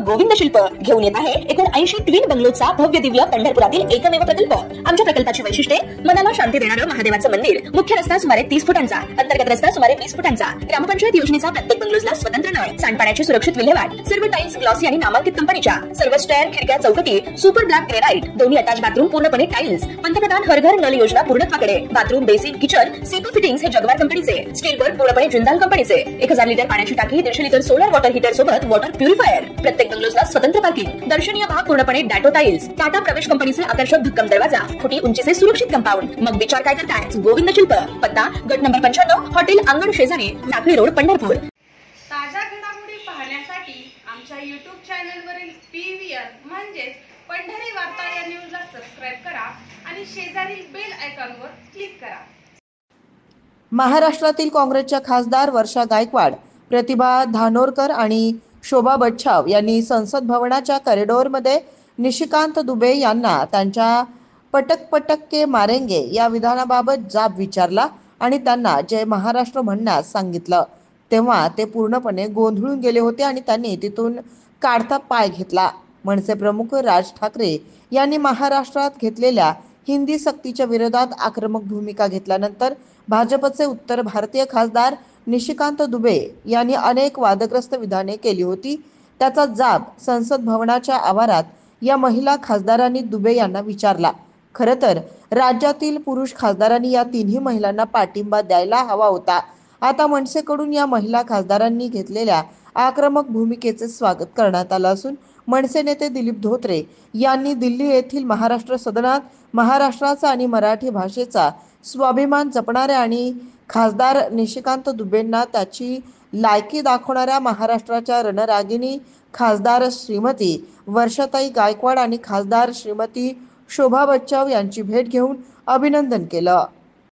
गोविंद शिल्प घेऊन येत आहे एकूण 80 ट्विन बंगलोचा भव्य दिव्य पंढरपुरातील एकमेव प्रकल्प। आमच्या प्रकल्पाची वैशिष्ट्ये मनाला शांती देणारं महादेवाचं मंदिर, मुख्य रस्ता सुमारे 30 फुटांचा, अंतर्गत रस्ता सुमारे 20 फुटांचा, ग्रामपंचायत योजनेचा प्रत्येक बंगलोजला स्वतंत्र नळ, सांडपाण्याची सुरक्षित विल्हेवाट, सर्व टाइल्स ग्लॉसी आणि नामांकित कंपनीच्या, सर्व स्टेअर, खिडक्या, चौकटी सुपर ब्लॅक ग्रेनाइट, दोन्ही अटॅच बाथरूम पूर्णपणे टाइल्स, पंतप्रधान हर घर नळ योजना पूर्णत्वाकडे, बाथरूम, बेसिन, किचन, सीपू फिटिंग्स हे जगवार कंपनीचे, स्टील वर्क पूर्णपणे जिंदाल कंपनीचे, 1000 लिटर पाण्याची टाकी, 150 लिटर सोलर वॉटर हीटर सोबत वॉटर प्युरिफायर, प्रत्येक बंगलोजला स्वतंत्र पार्किंग, दर्शनीय भाग पूर्णपणे डॅटो टाइल्स, टाटा प्रवेश कंपनीचे आकर्षक भक्कम दरवाजा, फुटी उंचीचे सुरक्षित कंपाऊंड। मग विचार काय करताय? गोविंद शिल्प, पत्ता गट नंबर 95, हॉटेल अंगण शेजारी, टाकळी रोड, पंढरपूर। ताज्या घडामोडी पाहण्यासाठी आमच्या YouTube चॅनलवरील PVR म्हणजेच पंढरी वार्ता या न्यूजला सबस्क्राइब करा आणि शेजारील बेल आयकॉनवर क्लिक करा। महाराष्ट्रातील काँग्रेसच्या खासदार वर्षा गायकवाड, प्रतिभा धानोरकर आणि शोभा बच्छाव यांनी संसद भवनाच्या कॉरिडॉरमध्ये निशिकांत दुबे यांना त्यांच्या पटक पटक के मारेंगे या विधानाबाबत जाब विचारला आणि त्यांना जय महाराष्ट्र म्हणण्यास सांगितलं। तेव्हा ते पूर्णपणे गोंधळून गेले होते आणि त्यांनी तिथून काढता पाय घेतला। मनसे प्रमुख राज ठाकरे यांनी महाराष्ट्रात घेतलेल्या हिंदी सक्तीच्या विरोधात आक्रमक भूमिका घेतल्यानंतर भाजपचे उत्तर भारतीय खासदार निशिकांत दुबे यांनी अनेक वादग्रस्त विधाने केली होती। त्याचा जाब संसद भवनाच्या आवारात या महिला खासदारांनी दुबे यांना विचारला। खरं तर राज्यातील पुरुष खासदारांनी या तिन्ही महिलांना पाठिंबा द्यायला हवा होता। आता मनसेकडून या महिला खासदारांनी घेतलेल्या आक्रमक भूमिकेचे स्वागत करण्यात आलं असून मनसे नेते दिलीप धोत्रे यांनी दिल्ली येथील महाराष्ट्र सदनात महाराष्ट्राचा आणि मराठी भाषेचा स्वाभिमान जपणाऱ्या आणि खासदार निशिकांत दुबेंना त्याची लायकी दाखवणाऱ्या महाराष्ट्राच्या रणरागिणी खासदार श्रीमती वर्षाताई गायकवाड आणि खासदार श्रीमती शोभा बच्छाव यांची भेट घेऊन अभिनंदन केलं।